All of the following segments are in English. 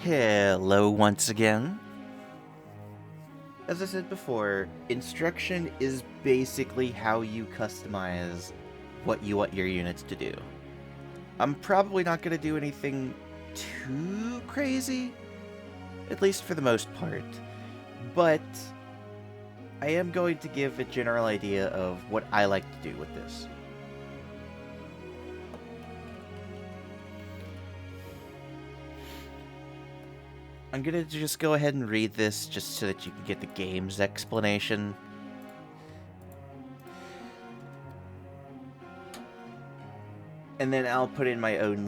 Hello once again. As I said before, instruction is basically how you customize what you want your units to do. I'm probably not going to do anything too crazy, at least for the most part, but I am going to give a general idea of what I like to do with this. I'm going to just go ahead and read this just so that you can get the game's explanation. And then I'll put in my own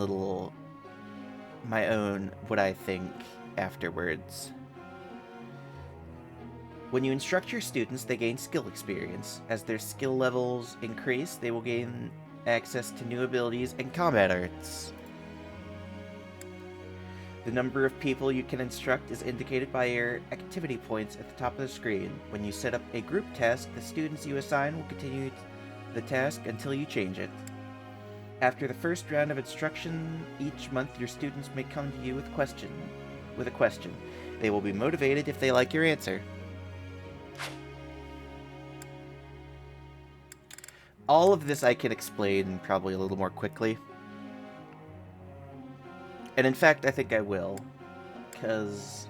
what I think afterwards. When you instruct your students, they gain skill experience. As their skill levels increase, they will gain access to new abilities and combat arts. The number of people you can instruct is indicated by your activity points at the top of the screen. When you set up a group task, the students you assign will continue the task until you change it. After the first round of instruction, each month your students may come to you with a question. They will be motivated if they like your answer. All of this I can explain probably a little more quickly. And in fact, I think I will, because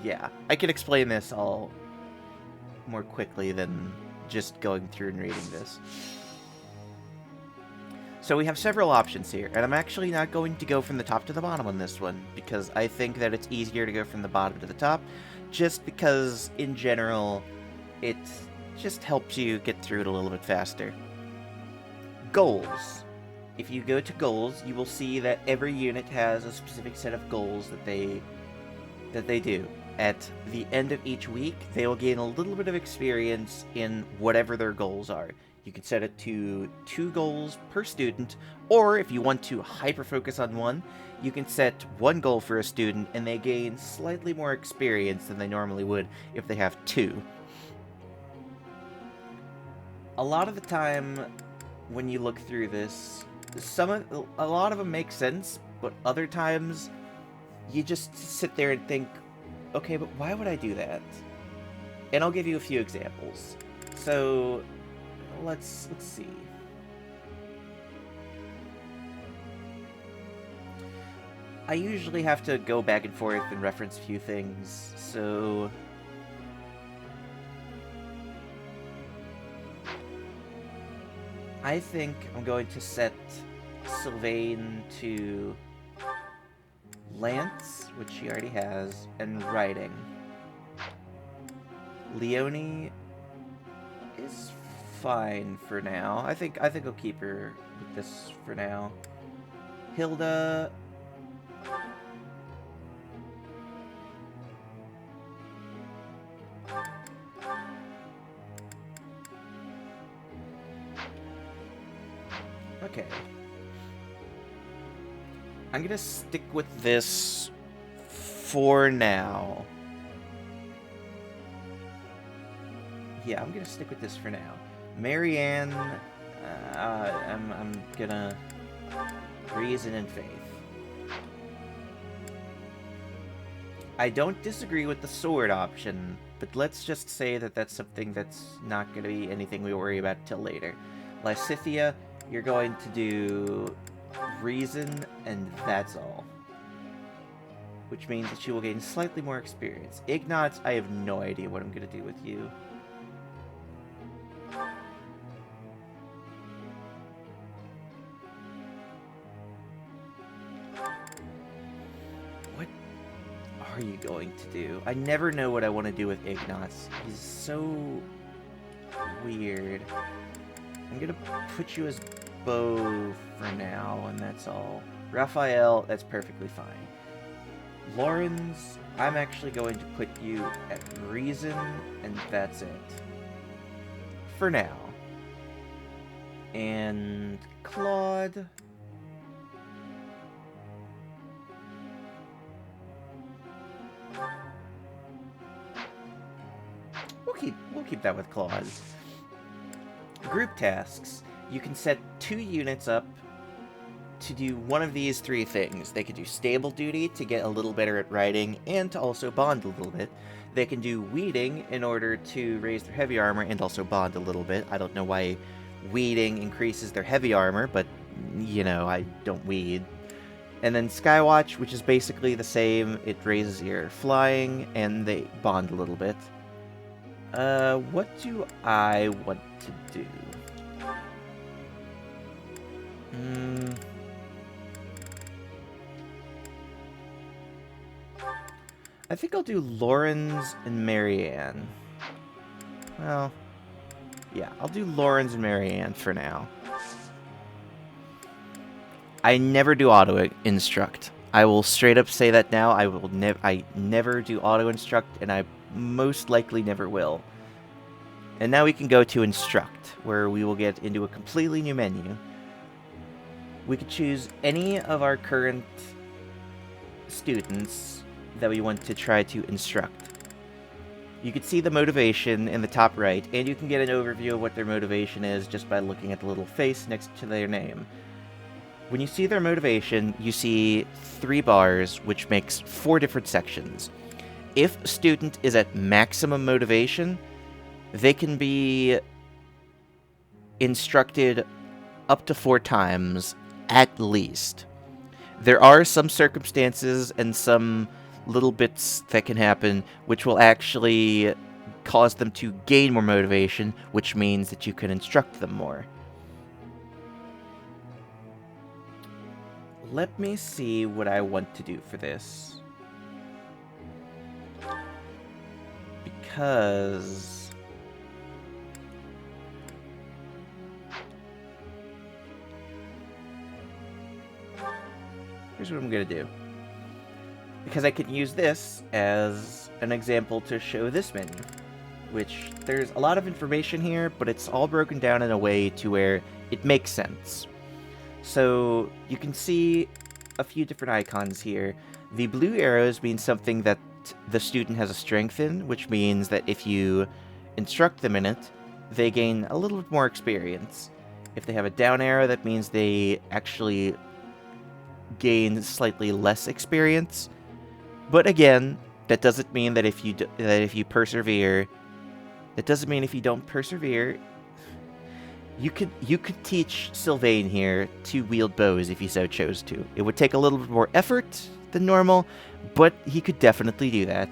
yeah, I can explain this all more quickly than just going through and reading this. So we have several options here, and I'm actually not going to go from the top to the bottom on this one, because I think that it's easier to go from the bottom to the top, just because, in general, it just helps you get through it a little bit faster. Goals. If you go to goals, you will see that every unit has a specific set of goals that they do. At the end of each week, they will gain a little bit of experience in whatever their goals are. You can set it to 2 goals per student, or if you want to hyper-focus on one, you can set 1 goal for a student, and they gain slightly more experience than they normally would if they have 2. A lot of the time, when you look through this, a lot of them make sense, but other times, you just sit there and think, okay, but why would I do that? And I'll give you a few examples. So, let's see. I usually have to go back and forth and reference a few things, so I think I'm going to set Sylvain to Lance, which she already has, and Riding. Leonie is fine for now. I think I'll keep her with this for now. Hilda, okay. I'm gonna stick with this for now. Yeah, I'm gonna stick with this for now. Marianne, I'm gonna reason and faith. I don't disagree with the sword option, but let's just say that that's something that's not gonna be anything we worry about till later. Lysithia, you're going to do reason, and that's all. Which means that she will gain slightly more experience. Ignatz, I have no idea what I'm gonna do with you. What are you going to do? I never know what I want to do with Ignatz. He's so weird. I'm gonna put you as Bo for now, and that's all. Raphael, that's perfectly fine. Lawrence, I'm actually going to put you at reason, and that's it. For now. And Claude, we'll keep that with Claude. Group tasks. you can set 2 units up to do one of these 3 things. They can do stable duty to get a little better at riding and to also bond a little bit. They can do weeding in order to raise their heavy armor and also bond a little bit. I don't know why weeding increases their heavy armor, but, you know, I don't weed. And then Skywatch, which is basically the same. It raises your flying, and they bond a little bit. What do I want to do? I think I'll do Lauren's and Marianne. Well, yeah, I'll do Lauren's and Marianne for now. I never do auto-instruct. I will straight up say that now. I never do auto-instruct, and I most likely never will. And now we can go to instruct, where we will get into a completely new menu. We could choose any of our current students that we want to try to instruct. You can see the motivation in the top right, and you can get an overview of what their motivation is just by looking at the little face next to their name. When you see their motivation, you see 3 bars, which makes 4 different sections. If a student is at maximum motivation, they can be instructed up to 4 times, at least. There are some circumstances and some little bits that can happen which will actually cause them to gain more motivation, which means that you can instruct them more. Let me see what I want to do for this. Because here's what I'm going to do. Because I can use this as an example to show this menu, which there's a lot of information here, but it's all broken down in a way to where it makes sense. So you can see a few different icons here. The blue arrows mean something that the student has a strength in, which means that if you instruct them in it, they gain a little bit more experience. If they have a down arrow, that means they actually gain slightly less experience. But again, that doesn't mean that if you persevere, that doesn't mean if you don't persevere. You could teach Sylvain here to wield bows if he so chose to. It would take a little bit more effort than normal, but he could definitely do that.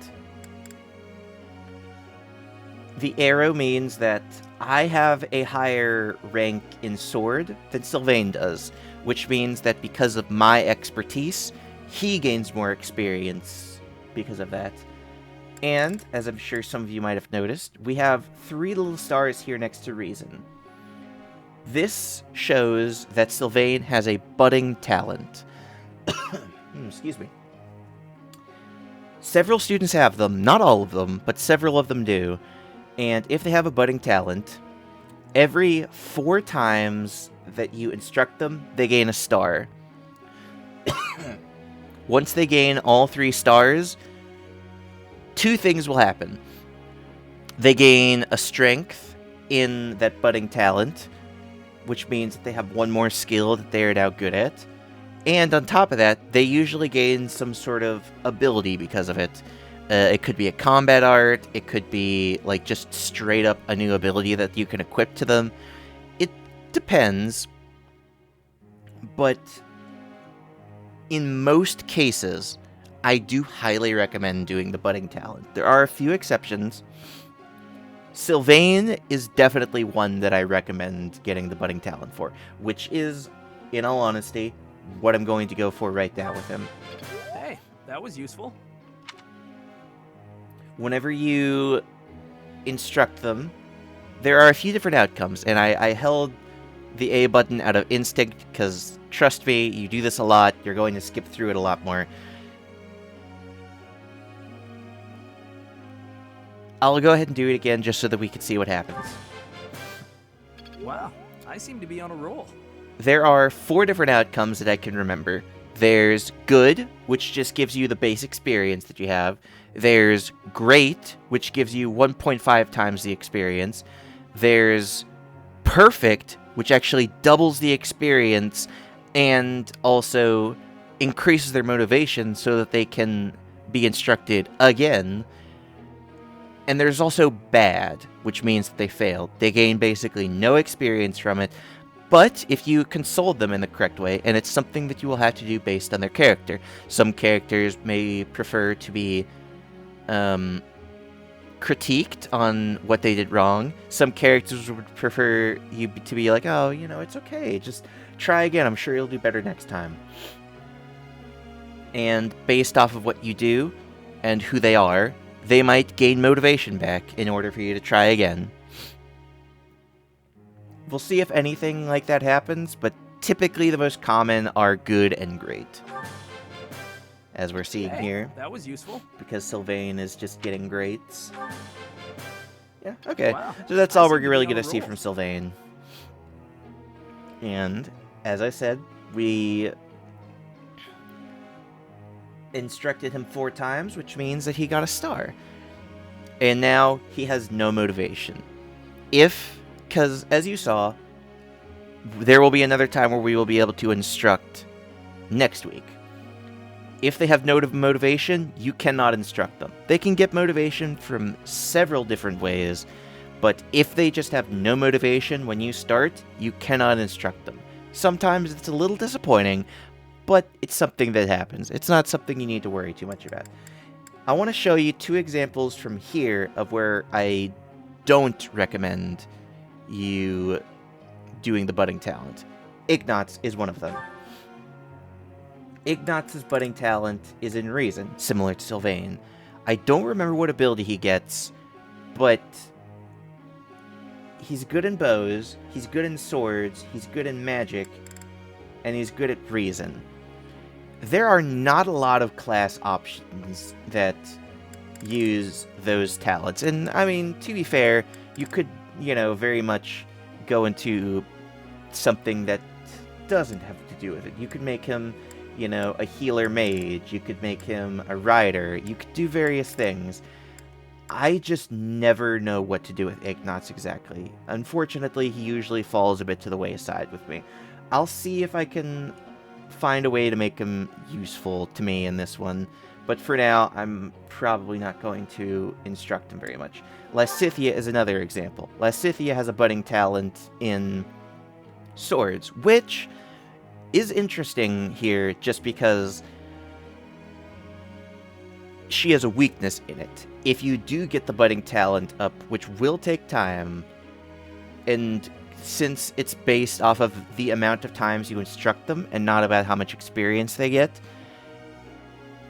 The arrow means that I have a higher rank in sword than Sylvain does, which means that because of my expertise, he gains more experience because of that. And, as I'm sure some of you might have noticed, we have 3 little stars here next to reason. This shows that Sylvain has a budding talent. Excuse me. Several students have them, not all of them, but several of them do. And if they have a budding talent, every 4 times that you instruct them, they gain a star. Once they gain all 3 stars, 2 things will happen. They gain a strength in that budding talent, which means that they have 1 more skill that they are now good at. And on top of that, they usually gain some sort of ability because of it. It could be a combat art, it could be like just straight up a new ability that you can equip to them. It depends, but in most cases, I do highly recommend doing the budding talent. There are a few exceptions. Sylvain is definitely one that I recommend getting the budding talent for, which is, in all honesty, what I'm going to go for right now with him. Hey, that was useful. Whenever you instruct them, there are a few different outcomes, and I held the A button out of instinct, because, trust me, you do this a lot, you're going to skip through it a lot more. I'll go ahead and do it again just so that we can see what happens. Wow, I seem to be on a roll. There are 4 different outcomes that I can remember. There's good, which just gives you the base experience that you have. There's great, which gives you 1.5 times the experience. There's perfect, which actually doubles the experience and also increases their motivation so that they can be instructed again. And there's also bad, which means that they failed. They gain basically no experience from it, but if you console them in the correct way, and it's something that you will have to do based on their character. Some characters may prefer to be critiqued on what they did wrong. Some characters would prefer you to be like, oh, you know, it's okay, just try again, I'm sure you'll do better next time. And based off of what you do and who they are, they might gain motivation back in order for you to try again. We'll see if anything like that happens, but typically the most common are good and great. As we're seeing here. That was useful. Because Sylvain is just getting greats. Yeah, okay. Wow. So that's all we're really going to see from Sylvain. And, as I said, we instructed him 4 times, which means that he got a star. And now he has no motivation. Because, as you saw, there will be another time where we will be able to instruct next week. If they have no motivation, you cannot instruct them. They can get motivation from several different ways, but if they just have no motivation when you start, you cannot instruct them. Sometimes it's a little disappointing, but it's something that happens. It's not something you need to worry too much about. I want to show you 2 examples from here of where I don't recommend you doing the budding talent. Ignatz is one of them. Ignatz's budding talent is in Reason, similar to Sylvain. I don't remember what ability he gets, but he's good in bows, he's good in swords, he's good in magic, and he's good at Reason. There are not a lot of class options that use those talents, and I mean, to be fair, you could, you know, very much go into something that doesn't have to do with it. You could make him, you know, a healer mage, you could make him a rider, you could do various things. I just never know what to do with Ignatz exactly. Unfortunately, he usually falls a bit to the wayside with me. I'll see if I can find a way to make him useful to me in this one, but for now, I'm probably not going to instruct him very much. Lysithea is another example. Lysithea has a budding talent in swords, which is interesting here just because she has a weakness in it. If you do get the budding talent up, which will take time, and since it's based off of the amount of times you instruct them and not about how much experience they get,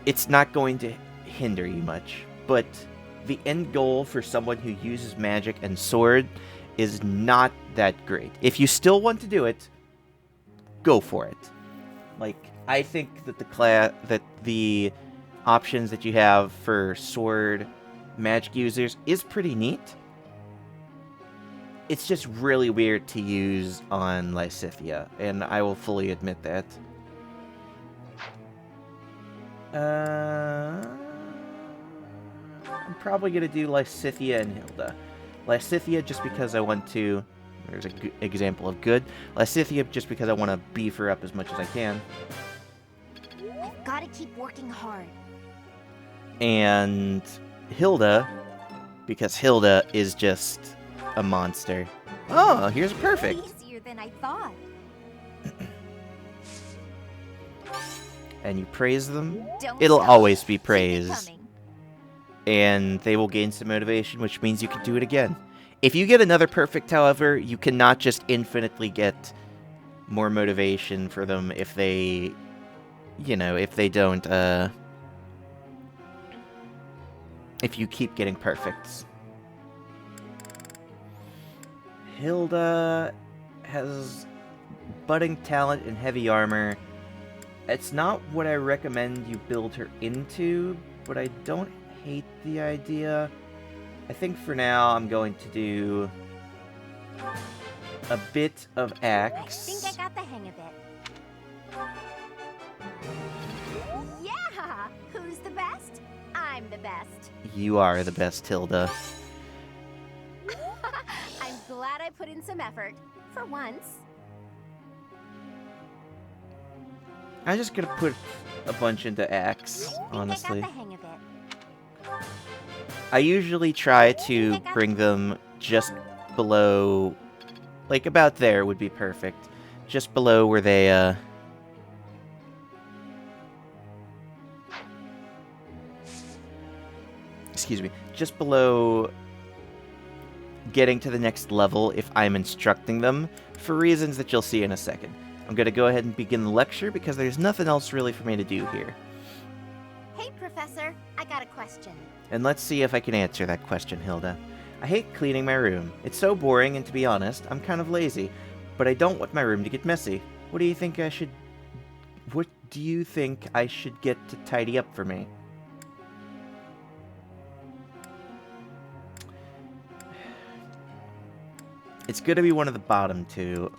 it's not going to hinder you much. But the end goal for someone who uses magic and sword is not that great. If you still want to do it, go for it. Like, I think that the options that you have for sword magic users is pretty neat. It's just really weird to use on Lysithea, and I will fully admit that. I'm probably going to do Lysithea and Hilda. Lysithea just because I want to... There's an example of good. Lysithea just because I want to beef her up as much as I can. I've got to keep working hard. And Hilda, because Hilda is just a monster. Oh, here's perfect. Easier than I thought. And you praise them, Don't it'll stop. always be Keep it praised. coming. And they will gain some motivation, which means you can do it again. If you get another perfect, however, you cannot just infinitely get more motivation for them if they, you know, if they don't, if you keep getting perfects. Hilda has budding talent and heavy armor. It's not what I recommend you build her into, but I don't hate the idea. I think for now I'm going to do a bit of axe. I think I got the hang of it. Yeah! Who's the best? I'm the best. You are the best, Hilda. I'm glad I put in some effort. For once. I'm just gonna put a bunch into Axe, honestly. I got the hang of it. I usually try to bring them just below, like about there would be perfect. Just below where they, excuse me, just below getting to the next level if I'm instructing them, for reasons that you'll see in a second. I'm going to go ahead and begin the lecture because there's nothing else really for me to do here. Hey, Professor, I got a question. And let's see if I can answer that question, Hilda. I hate cleaning my room. It's so boring, and to be honest, I'm kind of lazy. But I don't want my room to get messy. What do you think I should get to tidy up for me? It's gonna be one of the bottom two.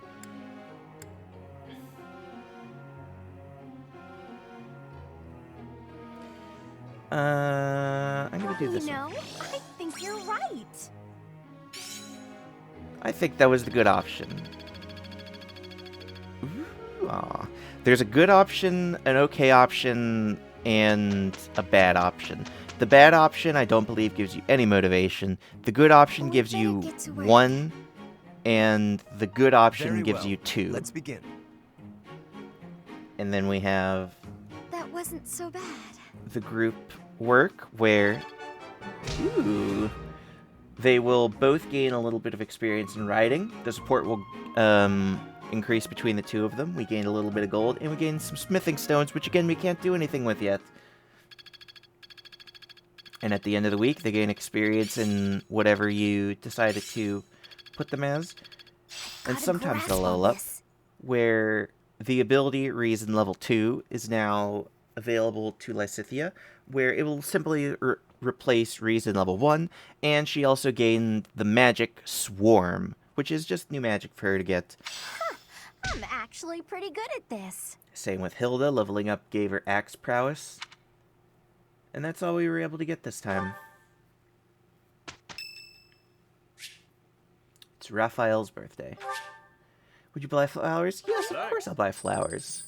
I'm gonna do this one. I think you're right. I think that was the good option. Ooh, aw. There's a good option, an okay option, and a bad option. The bad option, I don't believe, gives you any motivation. The good option gives you 1, and the good option gives you 2. Let's begin. And then we have That wasn't so bad. the group work, where they will both gain a little bit of experience in riding. The support will increase between the two of them. We gain a little bit of gold, and we gain some smithing stones, which again we can't do anything with yet. And at the end of the week, they gain experience in whatever you decided to put them as. And sometimes they'll level up, where the ability Reason level 2 is now available to Lysithea, where it will simply replace Reason level 1, and she also gained the magic Swarm, which is just new magic for her to get. Huh, I'm actually pretty good at this. Same with Hilda, leveling up gave her axe prowess. And that's all we were able to get this time. It's Raphael's birthday. Would you buy flowers? Yes, of course I'll buy flowers.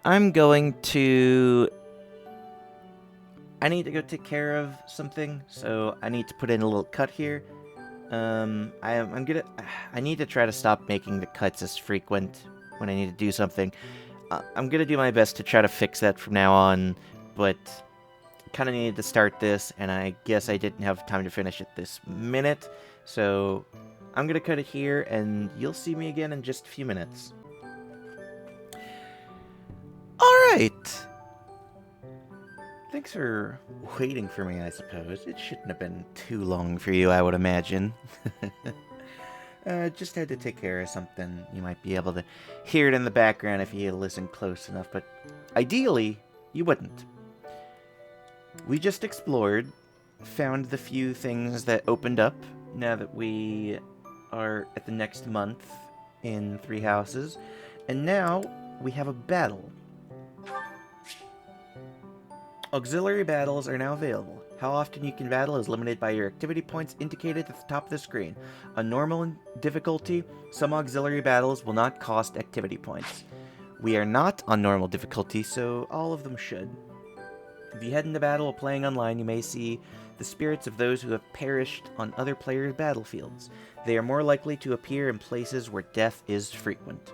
I'm going to... I need to go take care of something, so I need to put in a little cut here. I need to try to stop making the cuts as frequent when I need to do something. I'm gonna do my best to try to fix that from now on, but kind of needed to start this, and I guess I didn't have time to finish it this minute, so I'm gonna cut it here, and you'll see me again in just a few minutes. Alright! Thanks for waiting for me, I suppose. It shouldn't have been too long for you, I would imagine. Just had to take care of something. You might be able to hear it in the background if you listen close enough, but ideally, you wouldn't. We just explored, found the few things that opened up now that we are at the next month in 3 houses, and now we have a battle. Auxiliary battles are now available. How often you can battle is limited by your activity points indicated at the top of the screen. On normal difficulty, some auxiliary battles will not cost activity points. We are not on normal difficulty, so all of them should. If you head into battle while playing online, you may see the spirits of those who have perished on other players' battlefields. They are more likely to appear in places where death is frequent.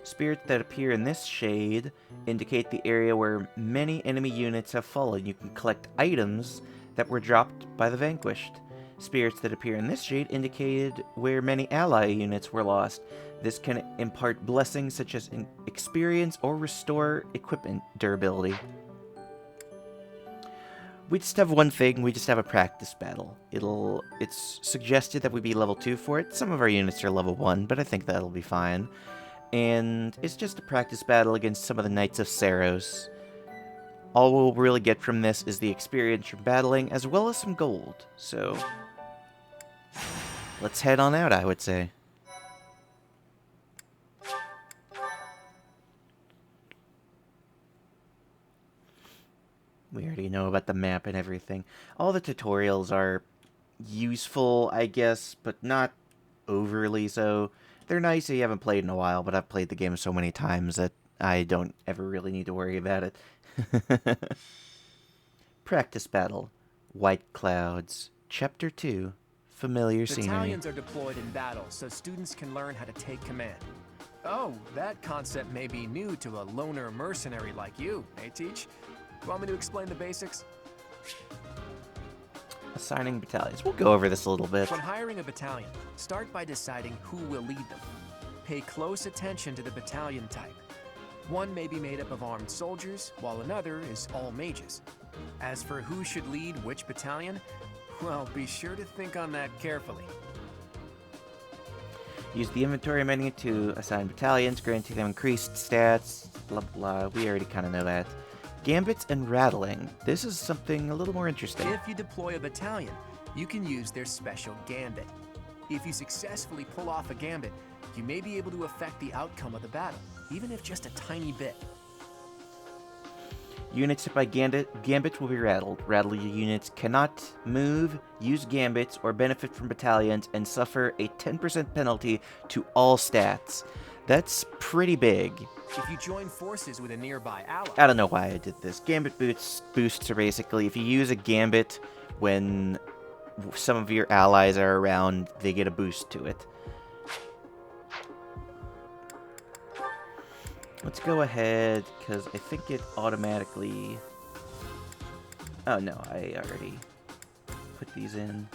Spirits that appear in this shade indicate the area where many enemy units have fallen. You can collect items that were dropped by the vanquished. Spirits that appear in this shade indicated where many ally units were lost. This can impart blessings such as experience or restore equipment durability. We just have one thing, we just have a practice battle. It's suggested that we be level 2 for it. Some of our units are level 1, but I think that'll be fine. And it's just a practice battle against some of the Knights of Saros. All we'll really get from this is the experience from battling, as well as some gold. So, let's head on out, I would say. We already know about the map and everything. All the tutorials are useful, I guess, but not overly so. They're nice if you haven't played in a while, but I've played the game so many times that I don't ever really need to worry about it. Practice battle. White clouds. Chapter 2. Familiar scenery. Battalions are deployed in battle so students can learn how to take command. Oh, that concept may be new to a loner mercenary like you, eh, Teach? Want me to explain the basics? Assigning battalions. We'll go over this a little bit. When hiring a battalion, start by deciding who will lead them. Pay close attention to the battalion type. One may be made up of armed soldiers, while another is all mages. As for who should lead which battalion, well, be sure to think on that carefully. Use the inventory menu to assign battalions, granting them increased stats, blah blah. We already kind of know that. Gambits and rattling. This is something a little more interesting. If you deploy a battalion, you can use their special Gambit. If you successfully pull off a Gambit, you may be able to affect the outcome of the battle, even if just a tiny bit. Units hit by Gambits will be rattled. Rattled units cannot move, use Gambits, or benefit from battalions, and suffer a 10% penalty to all stats. That's pretty big. If you join forces with a nearby ally... I don't know why I did this. Gambit boosts are basically, if you use a Gambit when some of your allies are around, they get a boost to it. Let's go ahead, because I think it automatically... Oh no, I already put these in.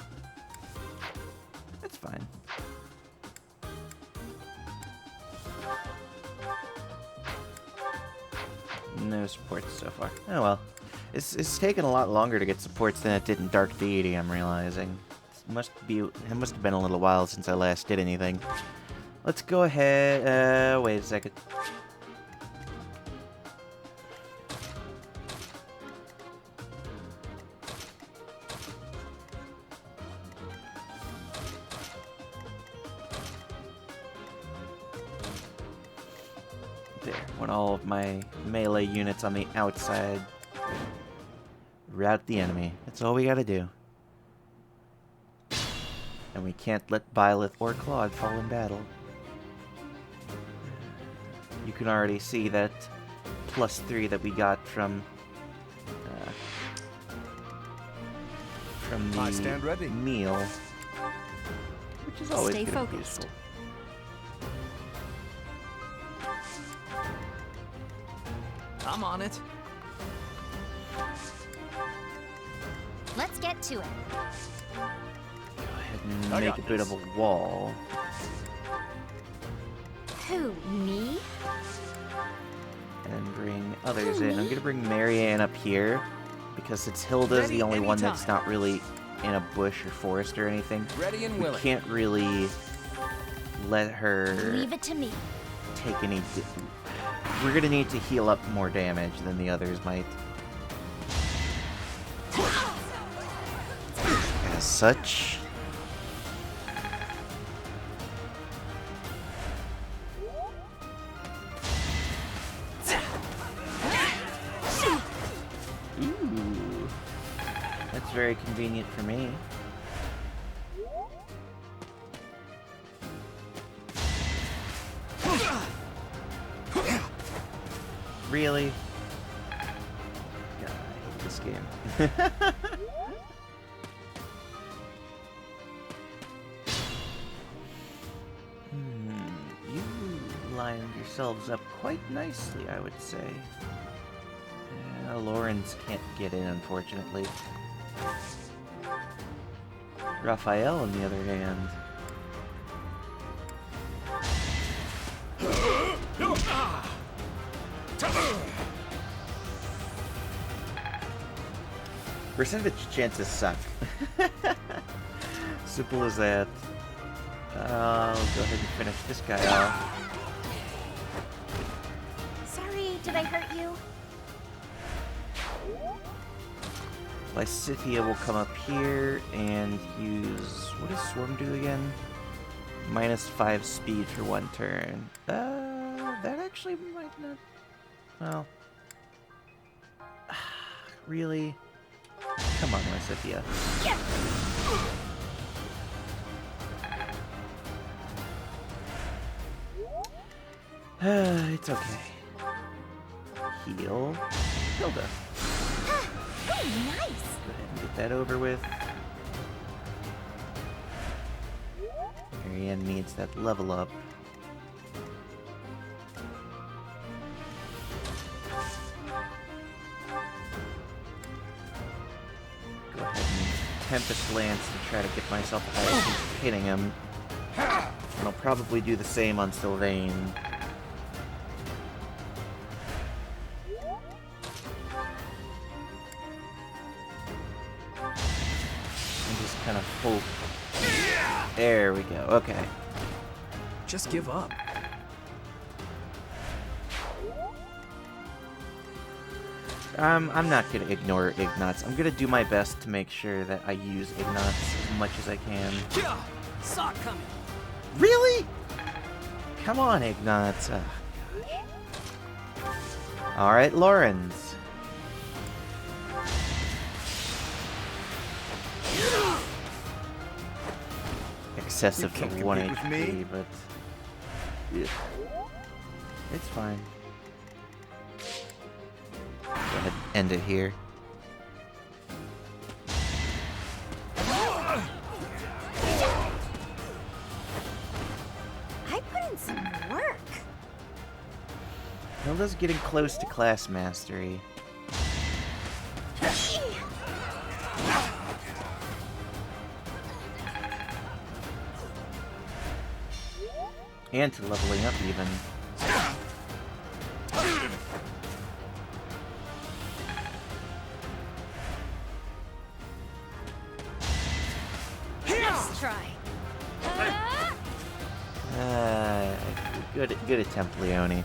That's fine. No supports so far. Oh well. It's taken a lot longer to get supports than it did in Dark Deity, I'm realizing. It must have been a little while since I last did anything. Let's go ahead... wait a second. There, when all of my melee units on the outside rout the enemy. That's all we gotta do. And we can't let Byleth or Claude fall in battle. You can already see that +3 that we got from the meal, which is always Stay gonna be focused. useful. I'm on it. Let's get to it. Go ahead and make a bit of a wall. Who, me? And then bring others in. I'm gonna bring Marianne up here because since Hilda's Ready the only one anytime. that's not really in a bush or forest or anything, Ready and we willing. can't really let her Leave it to me. take any... We're gonna need to heal up more damage than the others might. As such... Ooh. That's very convenient for me. Really? God, I hate this game. You lined yourselves up quite nicely, I would say. Lawrence can't get in, unfortunately. Raphael, on the other hand... Percentage chances suck. Simple as that. I'll go ahead and finish this guy off. Sorry, did I hurt you? Lysithia will come up here and use... What does Swarm do again? -5 speed for 1 turn. That actually might not... Well... Really? Come on, Lysithia. It's okay. Heal. Hilda. Oh, nice. Go ahead and get that over with. Marianne needs that level up. Go ahead and Tempest Lance to try to get myself a higher chance of hitting him. And I'll probably do the same on Sylvain. Kind of hope. There we go. Okay. Just give up. I'm not gonna ignore Ignatz. I'm gonna do my best to make sure that I use Ignatz as much as I can. Saw it coming. Really? Come on, Ignatz. Oh, gosh. All right, Lawrence. Excessive to 1 HP, but yeah. It's fine. Go ahead and end it here. I put in some work. Hilda's getting close to class mastery. And to leveling up, even. Nice try. Good attempt, Leone.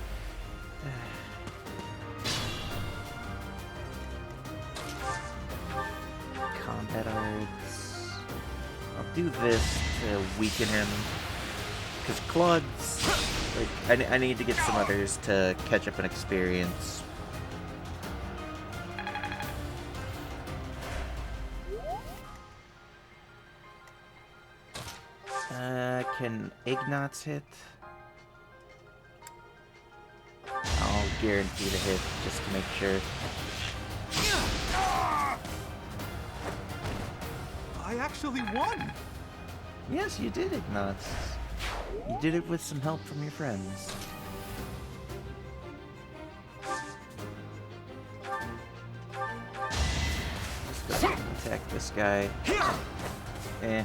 Combat arts. I'll do this to weaken him. Because Claude's... Like, I need to get some others to catch up in experience. Can Ignatz hit? I'll guarantee the hit, just to make sure. I actually won! Yes, you did, Ignatz. You did it with some help from your friends. Let's go ahead and attack this guy. Eh.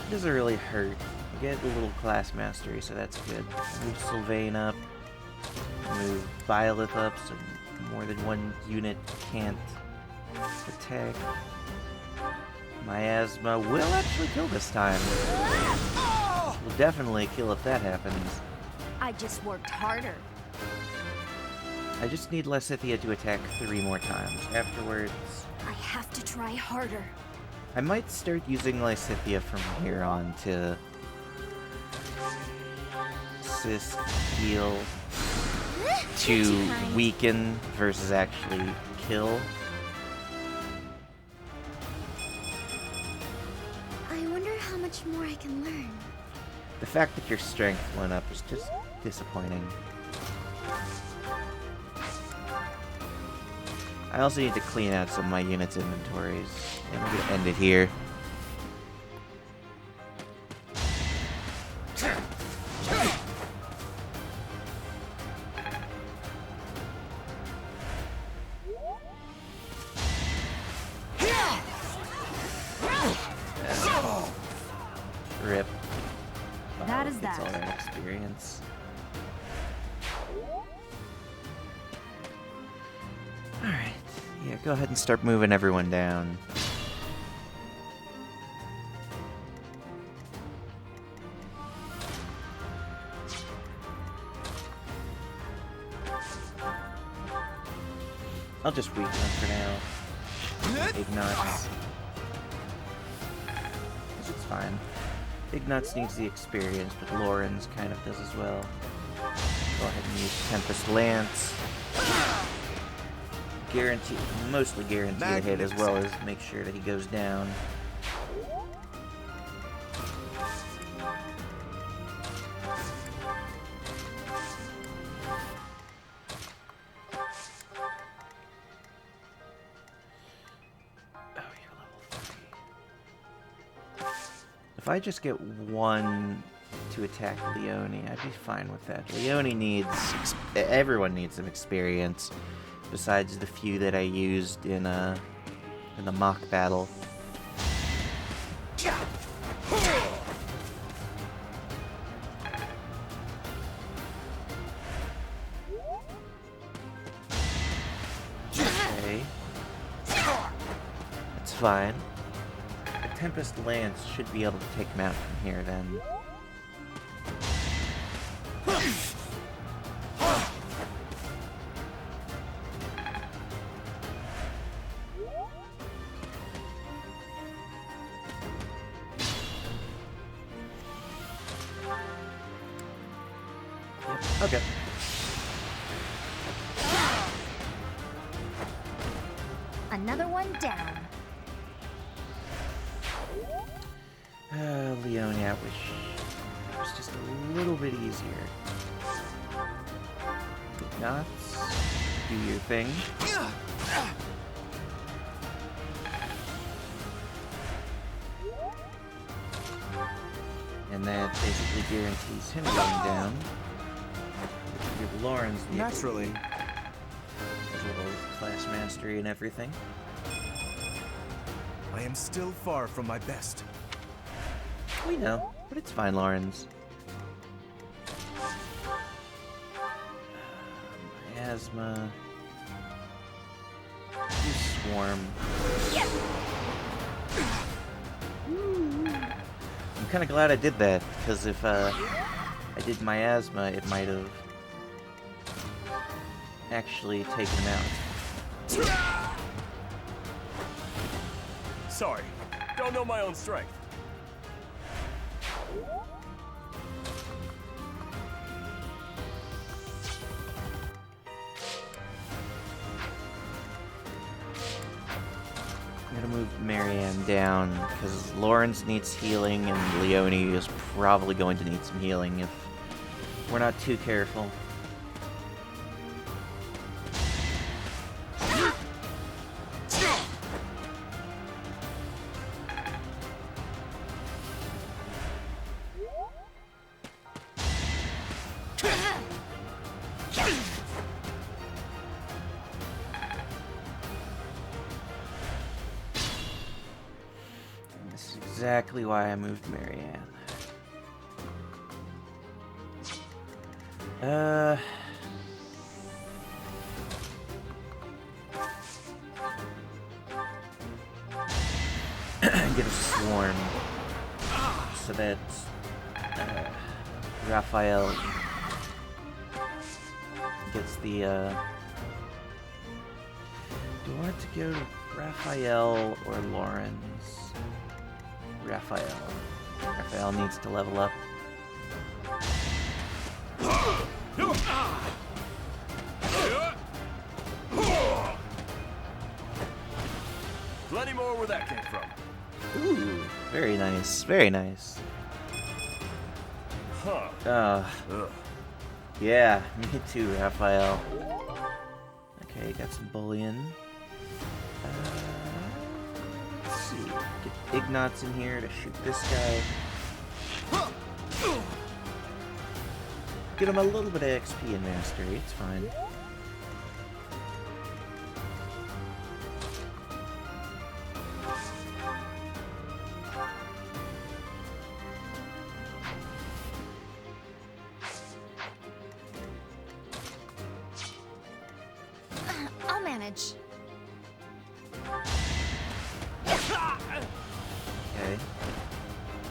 It doesn't really hurt. I get a little class mastery, so that's good. Move Sylvain up. Move Violet up, so more than one unit can't attack. Miasma will actually kill this time. Will definitely kill if that happens. I just worked harder. I just need Lysithia to attack 3 more times. Afterwards, I have to try harder. I might start using Lysithia from here on to assist, heal, to weaken versus actually kill. I wonder how much more I can learn. The fact that your strength went up is just disappointing. I also need to clean out some of my units' inventories. And I'm gonna end it here. Rip. That is It's that. all that experience. Alright. Yeah, go ahead and start moving everyone down. I'll just weaken them for now. Ignatz. It's fine. Ignatz needs the experience, but Lorenz kind of does as well. Go ahead and use Tempest Lance. mostly guarantee a hit, as well as make sure that he goes down. If I just get one to attack Leone, I'd be fine with that. Leone needs... everyone needs some experience, besides the few that I used in the mock battle. Okay. That's fine. Tempest Lance should be able to take him out from here, then. Yep. Okay. Another one down. Leone, I wish it was just a little bit easier. If not, do your thing. And that basically guarantees him going down. Which will give Lawrence the Naturally. as well as class mastery and everything. I am still far from my best. We know, but it's fine, Lawrence. Miasma. You swarm. Yes. I'm kind of glad I did that, because if I did Miasma, it might have actually taken him out. Sorry, don't know my own strength. I'm gonna move Marianne down, because Lawrence needs healing, and Leone is probably going to need some healing if we're not too careful. Exactly why I moved Marianne. Get a swarm so that Raphael gets the do I want to go Raphael or Lawrence? Raphael. Raphael needs to level up. Plenty more where that came from. Ooh, very nice, very nice. Huh. Yeah, me too, Raphael. Okay, got some bullion. Let's see, get Ignatz in here to shoot this guy. Get him a little bit of XP in mastery, it's fine. I'll manage. Okay.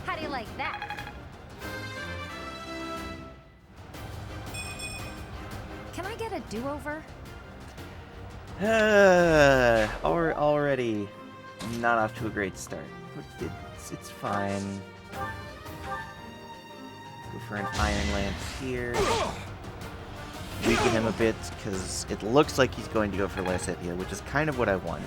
How do you like that? Can I get a do-over? Already not off to a great start. It's fine. Go for an Iron Lance here. weaken him a bit, because it looks like he's going to go for Lysithea, which is kind of what I want.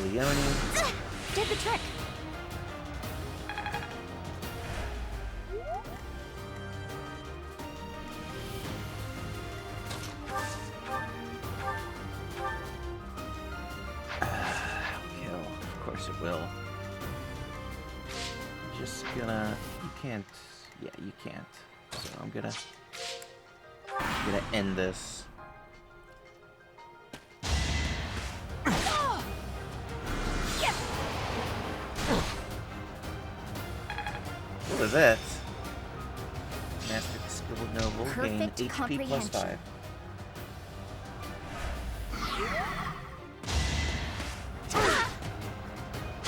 Leone. Did the trick. Kill. Of course it will. Just gonna... You can't... Yeah, you can't. So I'm gonna end this. What was that? Master the Skill of Noble, gain Perfect HP plus 5.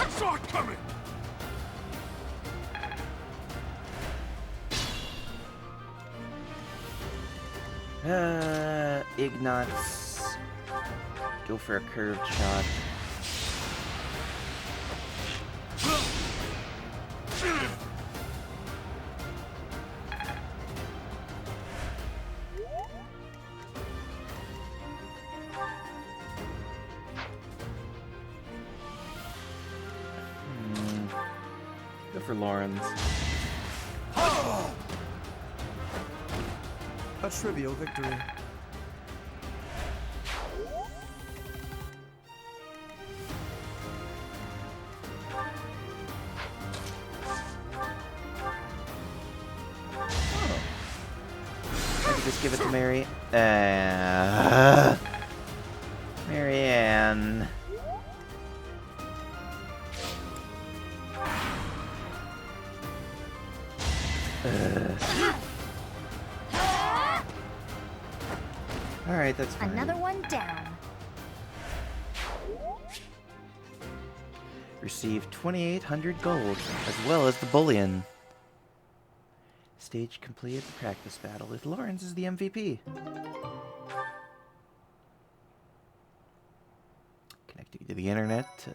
Saw it coming! Ignots. Go for a curved shot. Go for Lawrence. A trivial victory. I could just give it to Mary. Marianne. Alright, that's fine. Another one down. Receive 2,800 gold, as well as the bullion. Stage completed the practice battle with Lawrence as the MVP. Connecting to the internet.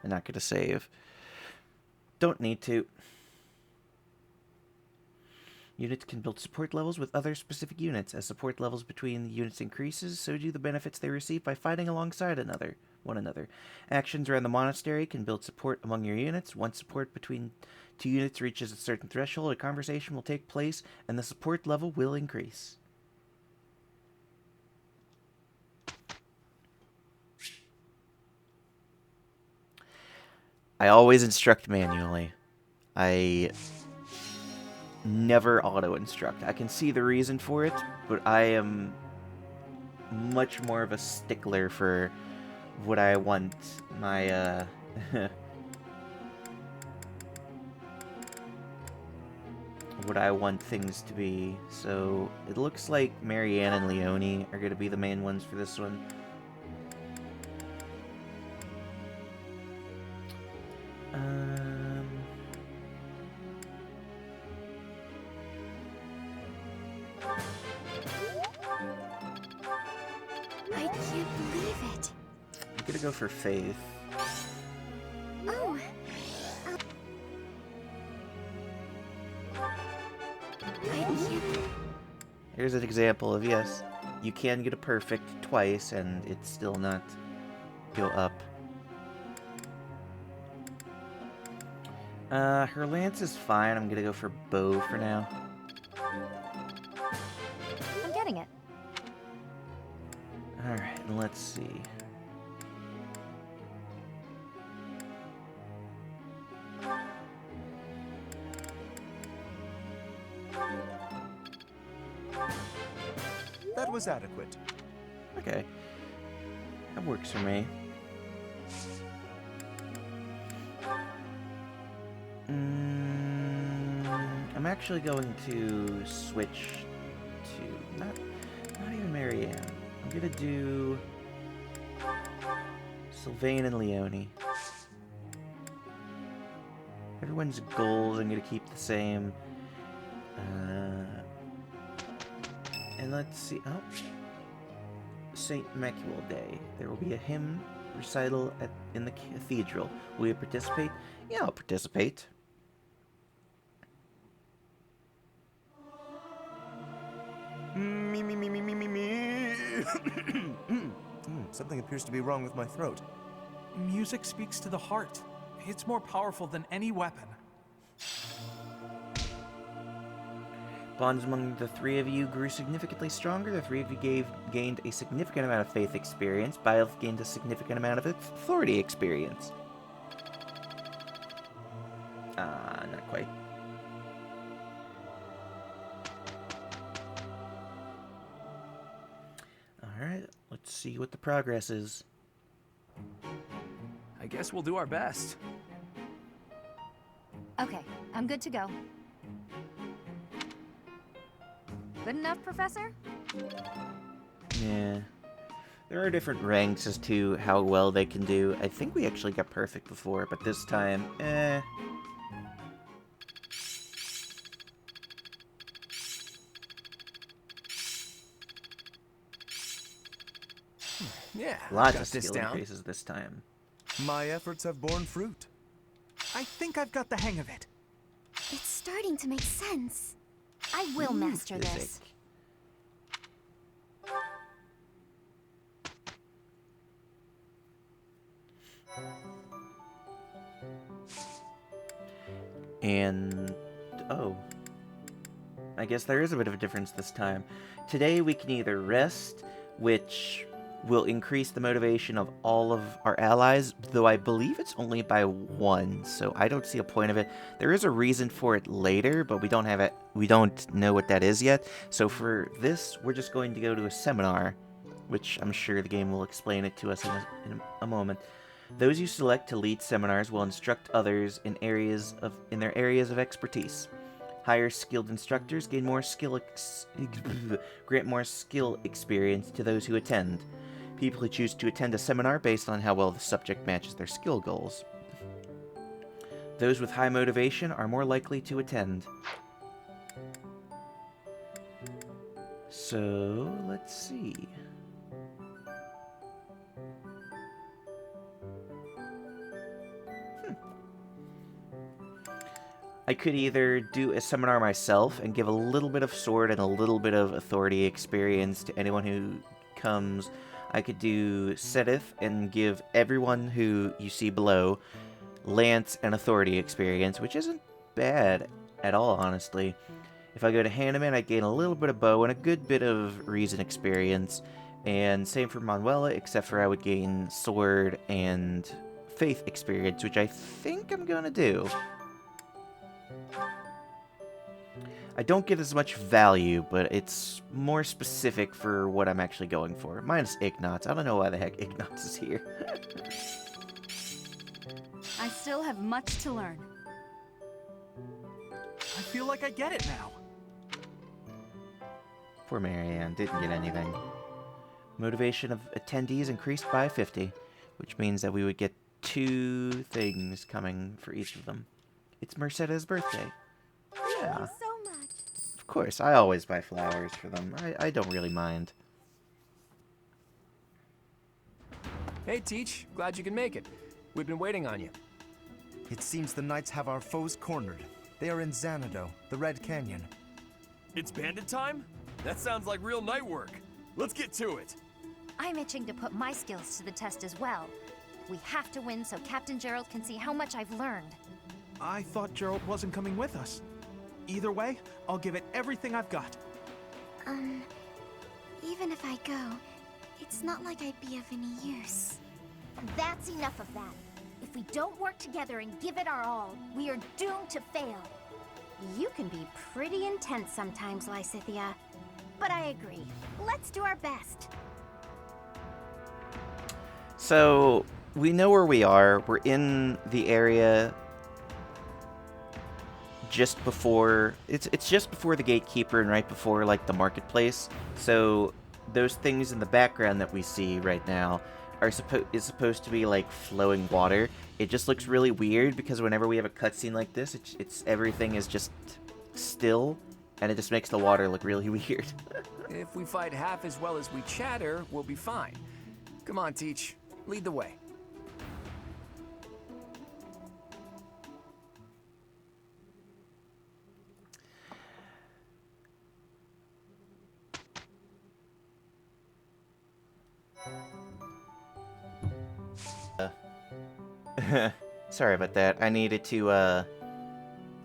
I'm not going to save. Don't need to. Units can build support levels with other specific units. As support levels between the units increases, so do the benefits they receive by fighting alongside one another. Actions around the monastery can build support among your units. Once support between two units reaches a certain threshold, a conversation will take place, and the support level will increase. I always instruct manually. I never auto-instruct. I can see the reason for it, but I am much more of a stickler for what I want my, what I want things to be. So, it looks like Marianne and Leone are going to be the main ones for this one. I can't believe it. I'm gonna go for Faith. Oh. I can't. Here's an example of, yes, you can get a perfect twice and it's still not go up. Her lance is fine. I'm gonna go for bow for now. I'm getting it. Alright, let's see. That was adequate. Okay. That works for me. I'm actually going to switch to not even Marianne. I'm gonna do Sylvain and Leone. Everyone's goals I'm gonna keep the same. And let's see. Oh, St. Macul Day. There will be a hymn recital in the cathedral. Will you participate? Yeah, I'll participate. Me. Something appears to be wrong with my throat. Music speaks to the heart. It's more powerful than any weapon. Bonds among the three of you grew significantly stronger. The three of you gained a significant amount of faith experience. Byleth gained a significant amount of authority experience. Not quite. Alright, let's see what the progress is. I guess we'll do our best. Okay, I'm good to go. Good enough, Professor? Yeah. There are different ranks as to how well they can do. I think we actually got perfect before, but this time, Yeah, Lots got of this skill down. increases this time. My efforts have borne fruit. I think I've got the hang of it. It's starting to make sense. I will master this. Physic. And, oh. I guess there is a bit of a difference this time. Today we can either rest, which will increase the motivation of all of our allies, though I believe it's only by 1, so I don't see a point of it. There is a reason for it later, but we don't have it. We don't know what that is yet. So for this, we're just going to go to a seminar, which I'm sure the game will explain it to us in a moment. Those you select to lead seminars will instruct others in their areas of expertise. Higher skilled instructors gain more grant more skill experience to those who attend. People who choose to attend a seminar based on how well the subject matches their skill goals. Those with high motivation are more likely to attend. So, let's see. I could either do a seminar myself and give a little bit of sword and a little bit of authority experience to anyone who comes. I could do Sedith and give everyone who you see below lance and authority experience, which isn't bad at all, honestly. If I go to Hanneman, I gain a little bit of bow and a good bit of reason experience. And same for Manuela, except for I would gain sword and faith experience, which I think I'm gonna do. I don't get as much value, but it's more specific for what I'm actually going for. Minus Ignatz. I don't know why the heck Ignatz is here. I still have much to learn. I feel like I get it now. Poor Marianne didn't get anything. Motivation of attendees increased by 50, which means that we would get 2 things coming for each of them. It's Merceda's birthday. Yeah. Thank you so much. Of course, I always buy flowers for them. I don't really mind. Hey, Teach. Glad you can make it. We've been waiting on you. It seems the knights have our foes cornered. They are in Xanadu, the Red Canyon. It's bandit time? That sounds like real night work. Let's get to it. I'm itching to put my skills to the test as well. We have to win so Captain Gerald can see how much I've learned. I thought Gerald wasn't coming with us. Either way, I'll give it everything I've got. Even if I go, it's not like I'd be of any use. That's enough of that. If we don't work together and give it our all, we are doomed to fail. You can be pretty intense sometimes, Lysithia. But I agree. Let's do our best. So, we know where we are. We're in the area just before... It's just before the gatekeeper and right before, like, the marketplace. So, those things in the background that we see right now is supposed to be, like, flowing water. It just looks really weird because whenever we have a cutscene like this, everything is just still. and it just makes the water look really weird. If we fight half as well as we chatter, we'll be fine. Come on, Teach. Lead the way. Sorry about that. I needed to, I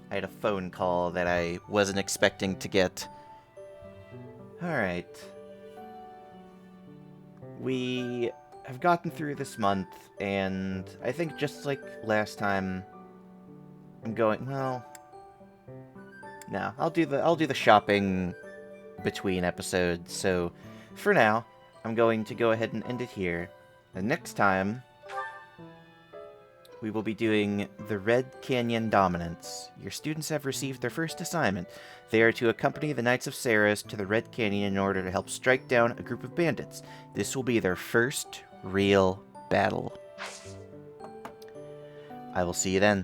had a phone call that I wasn't expecting to get. Alright. We have gotten through this month, and I think just like last time, I'm going, well... No, I'll do the shopping between episodes, so for now, I'm going to go ahead and end it here. And next time, we will be doing the Red Canyon Dominance. Your students have received their first assignment. They are to accompany the Knights of Ceres to the Red Canyon in order to help strike down a group of bandits. This will be their first real battle. I will see you then.